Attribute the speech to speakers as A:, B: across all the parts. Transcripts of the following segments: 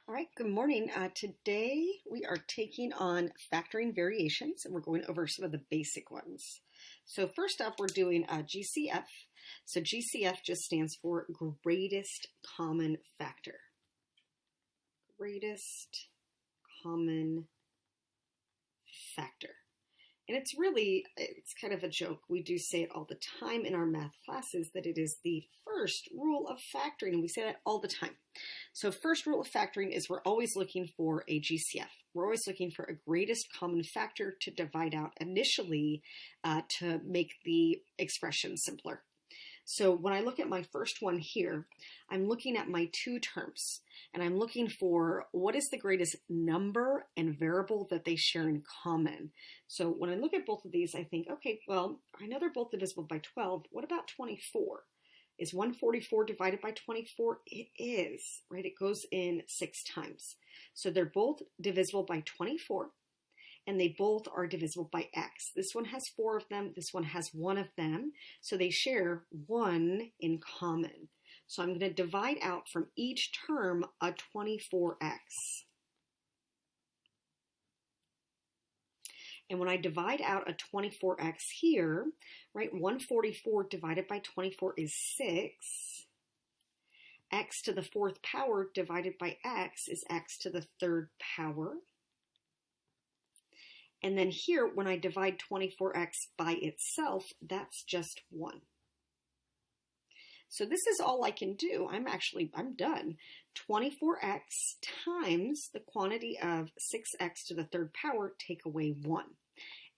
A: All right, good morning. Today we are taking on factoring variations and we're going over some of the basic ones. So first up, we're doing GCF. So GCF just stands for greatest common factor. Greatest common factor. And it's kind of a joke. We do say it all the time in our math classes that it is the first rule of factoring, and we say that all the time. So first rule of factoring is we're always looking for a GCF. We're always looking for a greatest common factor to divide out initially to make the expression simpler. So when I look at my first one here, I'm looking at my two terms, and I'm looking for what is the greatest number and variable that they share in common. So when I look at both of these, I think, okay, well, I know they're both divisible by 12. What about 24? Is 144 divided by 24? It is, right? It goes in 6 times. So they're both divisible by 24. And they both are divisible by x. This one has 4 of them, this one has 1 of them, so they share 1 in common. So I'm going to divide out from each term a 24x. And when I divide out a 24x here, right, 144 divided by 24 is 6. X to the 4th power divided by x is x to the 3rd power. And then here, when I divide 24x by itself, that's just 1. So this is all I can do. I'm done. 24x times the quantity of 6x to the 3rd power, take away 1.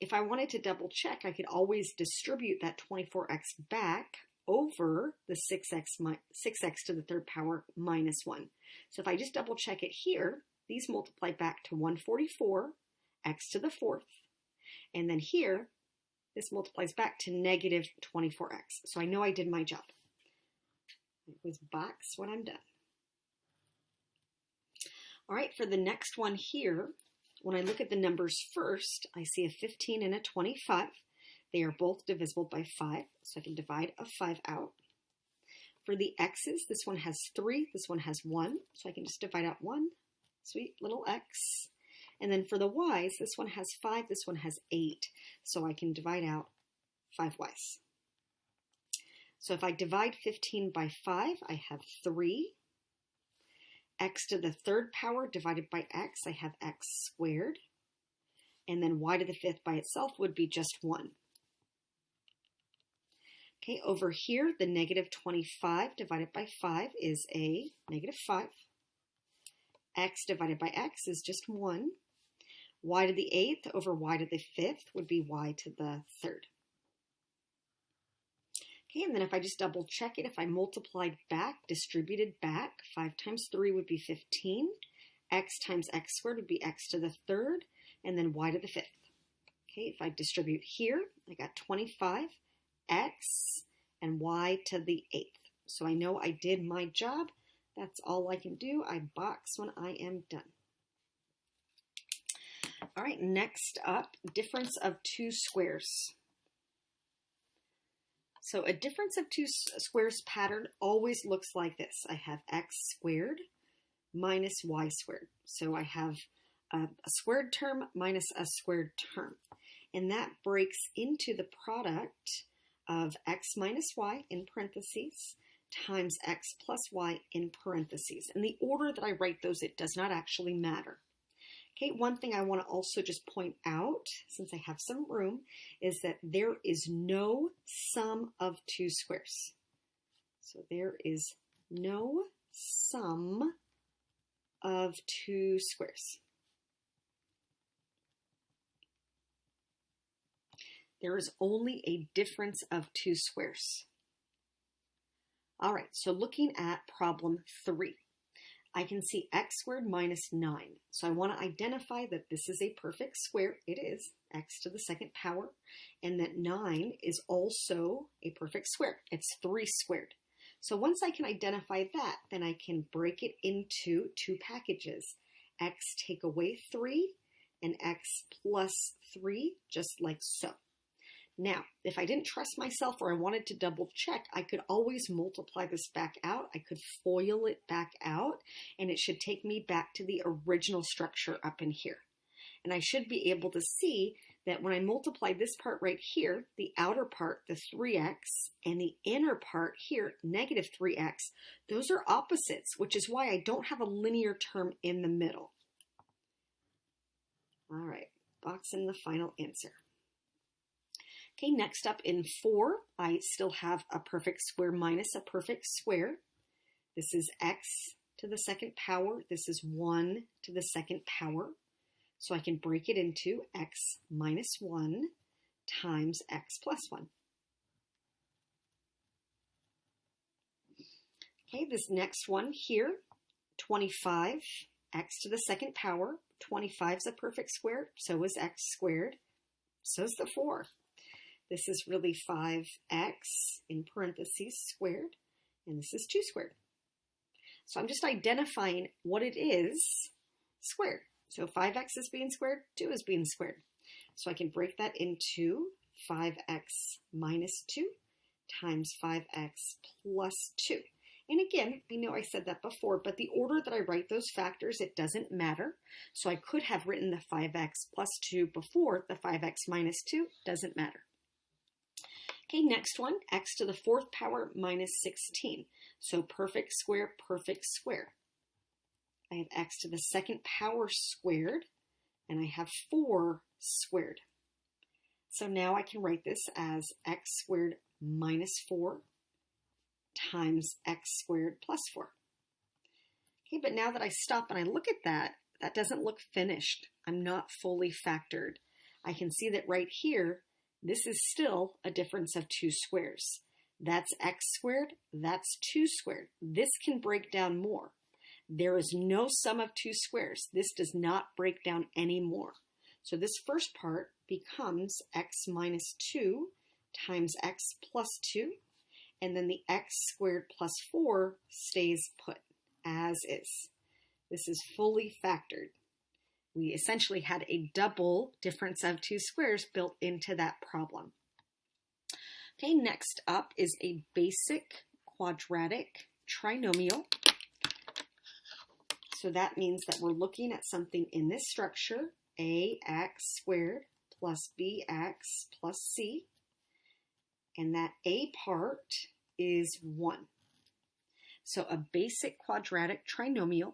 A: If I wanted to double check, I could always distribute that 24x back over the 6x to the 3rd power minus 1. So if I just double check it here, these multiply back to 144, x to the 4th. And then here, this multiplies back to negative 24x. So I know I did my job. It was box when I'm done. All right, for the next one here, when I look at the numbers first, I see a 15 and a 25. They are both divisible by 5, so I can divide a 5 out. For the x's, this one has 3, this one has 1, so I can just divide out 1. Sweet little x. And then for the y's, this one has 5, this one has 8. So I can divide out 5y's. So if I divide 15 by 5, I have 3. X to the 3rd power divided by x, I have x squared. And then y to the 5th by itself would be just 1. Okay, over here, the negative 25 divided by 5 is a negative 5. X divided by x is just 1. Y to the 8th over y to the 5th would be y to the 3rd. Okay, and then if I just double check it, if I multiplied back, distributed back, 5 times 3 would be 15. X times x squared would be x to the 3rd, and then y to the 5th. Okay, if I distribute here, I got 25, x, and y to the 8th. So I know I did my job. That's all I can do. I box when I am done. All right, next up, difference of 2 squares. So a difference of 2 squares pattern always looks like this. I have x squared minus y squared. So I have a squared term minus a squared term. And that breaks into the product of x minus y in parentheses times x plus y in parentheses. And the order that I write those, it does not actually matter. Okay, one thing I want to also just point out, since I have some room, is that there is no sum of 2 squares. So there is no sum of 2 squares. There is only a difference of 2 squares. All right, so looking at problem 3. I can see x squared minus 9. So I want to identify that this is a perfect square. It is x to the 2nd power. And that 9 is also a perfect square. It's 3 squared. So once I can identify that, then I can break it into 2 packages. X take away 3 and x plus 3, just like so. Now, if I didn't trust myself or I wanted to double check, I could always multiply this back out. I could FOIL it back out, and it should take me back to the original structure up in here. And I should be able to see that when I multiply this part right here, the outer part, the 3x, and the inner part here, negative 3x, those are opposites, which is why I don't have a linear term in the middle. All right, box in the final answer. Okay, next up in 4, I still have a perfect square minus a perfect square. This is x to the second power. This is 1 to the second power. So I can break it into x minus 1 times x plus 1. Okay, this next one here, 25, x to the second power. 25 is a perfect square, so is x squared, so is the 4. This is really 5x in parentheses squared, and this is 2 squared. So I'm just identifying what it is squared. So 5x is being squared, 2 is being squared. So I can break that into 5x minus 2 times 5x plus 2. And again, I know I said that before, but the order that I write those factors, it doesn't matter. So I could have written the 5x plus 2 before the 5x minus 2, doesn't matter. Okay, next one, x to the 4th power minus 16. So perfect square, perfect square. I have x to the 2nd power squared, and I have 4 squared. So now I can write this as x squared minus 4 times x squared plus 4. Okay, but now that I stop and I look at that, that doesn't look finished. I'm not fully factored. I can see that right here, this is still a difference of 2 squares. That's x squared, that's 2 squared. This can break down more. There is no sum of 2 squares. This does not break down anymore. So this first part becomes x minus 2 times x plus 2, and then the x squared plus 4 stays put as is. This is fully factored. We essentially had a double difference of 2 squares built into that problem. Okay, next up is a basic quadratic trinomial. So that means that we're looking at something in this structure, ax squared plus bx plus c, and that a part is 1. So a basic quadratic trinomial.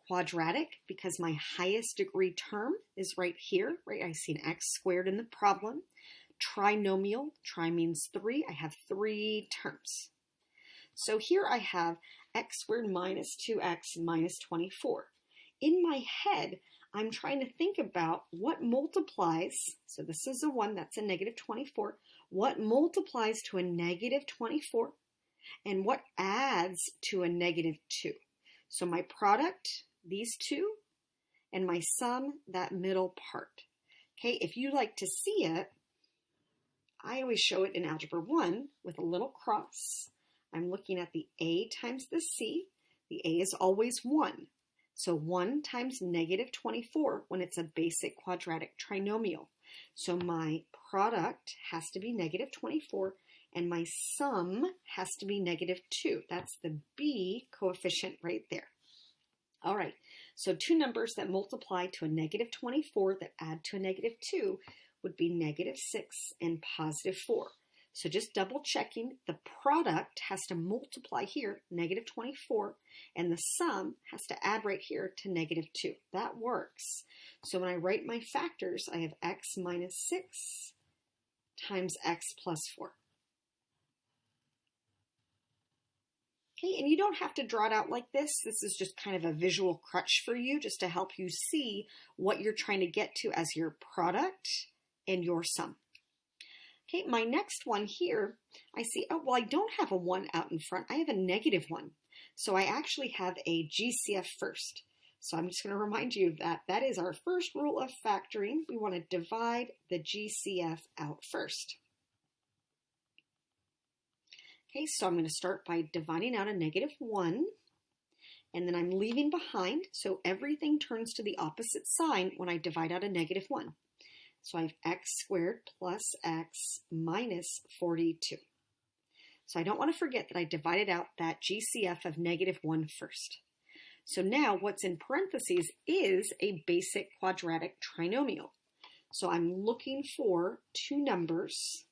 A: Quadratic because my highest degree term is right here, right? I see an x squared in the problem. Trinomial, tri means 3. I have 3 terms. So here I have x squared minus 2x minus 24. In my head, I'm trying to think about what multiplies, so this is a 1, that's a negative 24, what multiplies to a negative 24, and what adds to a negative 2. So my product, these two, and my sum, that middle part. Okay, if you like to see it, I always show it in Algebra 1 with a little cross. I'm looking at the a times the c. The a is always 1. So 1 times negative 24 when it's a basic quadratic trinomial. So my product has to be negative 24, and my sum has to be negative 2. That's the b coefficient right there. All right, so two numbers that multiply to a negative 24 that add to a negative 2 would be negative 6 and positive 4. So just double checking, the product has to multiply here, negative 24, and the sum has to add right here to negative 2. That works. So when I write my factors, I have x minus 6 times x plus 4. Okay, and you don't have to draw it out like this. This is just kind of a visual crutch for you, just to help you see what you're trying to get to as your product and your sum. Okay, my next one here, I see, oh, well, I don't have a 1 out in front. I have a negative 1. So I actually have a GCF first. So I'm just going to remind you of that. That is our first rule of factoring. We want to divide the GCF out first. Okay, so I'm going to start by dividing out a negative 1, and then I'm leaving behind, so everything turns to the opposite sign when I divide out a negative 1. So I have x squared plus x minus 42. So I don't want to forget that I divided out that GCF of -1 first. So now what's in parentheses is a basic quadratic trinomial. So I'm looking for two numbers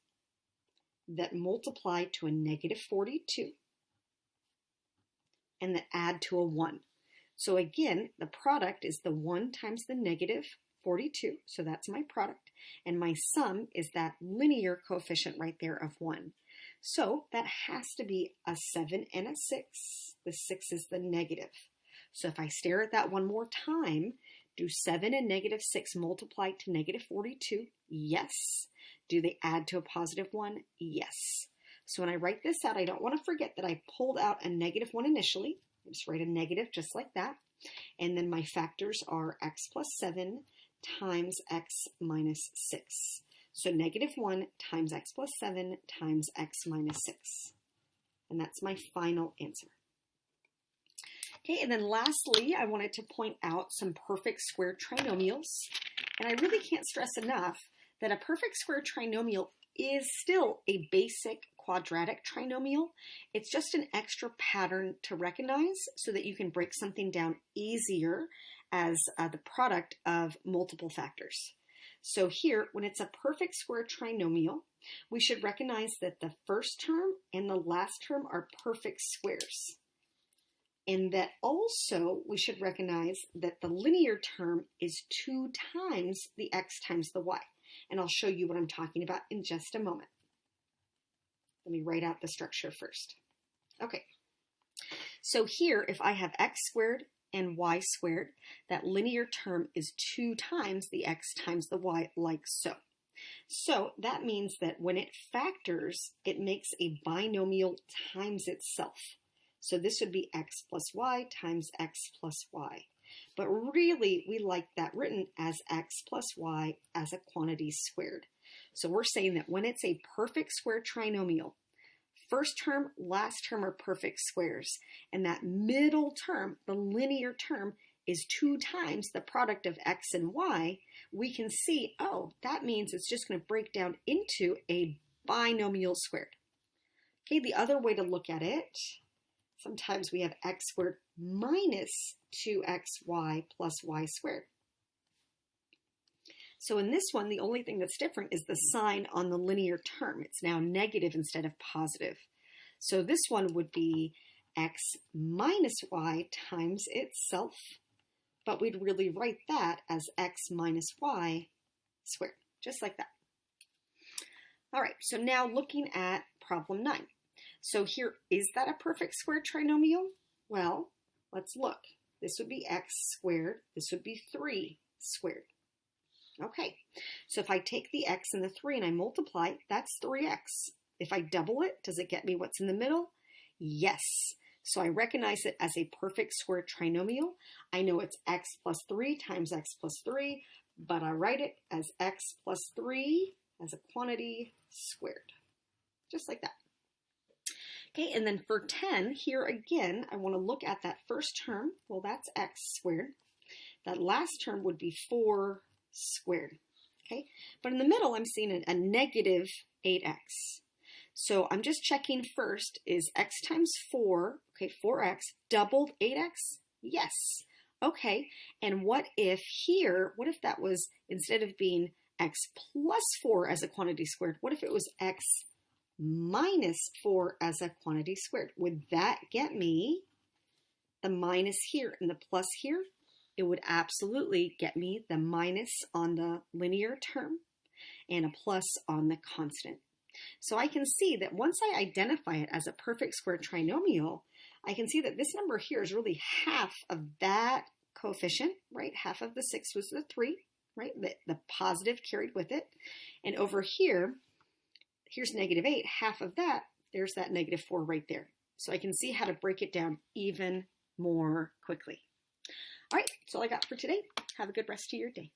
A: that multiply to a -42 and that add to a 1. So again, the product is the 1 times the -42, so that's my product, and my sum is that linear coefficient right there of 1. So that has to be a 7 and a 6. The 6 is the negative. So if I stare at that one more time, do 7 and -6 multiply to -42? Yes. Do they add to a +1? Yes. So when I write this out, I don't want to forget that I pulled out a -1 initially. I just write a negative just like that. And then my factors are x plus 7 times x minus 6. So -1 times x plus 7 times x minus 6. And that's my final answer. Okay, and then lastly, I wanted to point out some perfect square trinomials. And I really can't stress enough that a perfect square trinomial is still a basic quadratic trinomial. It's just an extra pattern to recognize so that you can break something down easier as the product of multiple factors. So here, when it's a perfect square trinomial, we should recognize that the first term and the last term are perfect squares. And that also we should recognize that the linear term is 2 times the x times the y. And I'll show you what I'm talking about in just a moment. Let me write out the structure first. Okay, so here if I have x squared and y squared, that linear term is 2 times the x times the y, like so. So that means that when it factors, it makes a binomial times itself. So this would be x plus y times x plus y. But really, we like that written as x plus y as a quantity squared. So we're saying that when it's a perfect square trinomial, first term, last term are perfect squares. And that middle term, the linear term, is 2 times the product of x and y. We can see, oh, that means it's just going to break down into a binomial squared. Okay, the other way to look at it, sometimes we have x squared minus 2xy plus y squared. So in this one, the only thing that's different is the sign on the linear term. It's now negative instead of positive. So this one would be x minus y times itself, but we'd really write that as x minus y squared, just like that. All right, so now looking at problem 9. So here, is that a perfect square trinomial? Well, let's look. This would be x squared. This would be 3 squared. Okay, so if I take the x and the 3 and I multiply, that's 3x. If I double it, does it get me what's in the middle? Yes. So I recognize it as a perfect square trinomial. I know it's x plus 3 times x plus 3, but I write it as x plus 3 as a quantity squared, just like that. Okay, and then for 10, here again, I want to look at that first term. Well, that's x squared. That last term would be 4 squared. Okay, but in the middle, I'm seeing a negative 8x. So I'm just checking first, is x times 4, okay, 4x, doubled 8x? Yes. Okay, and what if here, what if that was, instead of being x plus 4 as a quantity squared, what if it was x minus 4 as a quantity squared? Would that get me the minus here and the plus here? It would absolutely get me the minus on the linear term and a plus on the constant. So I can see that once I identify it as a perfect square trinomial, I can see that this number here is really half of that coefficient, right? Half of the 6 was the 3, right? The positive carried with it. And over here, here's negative 8, half of that, there's that negative 4 right there. So I can see how to break it down even more quickly. All right, that's all I got for today. Have a good rest of your day.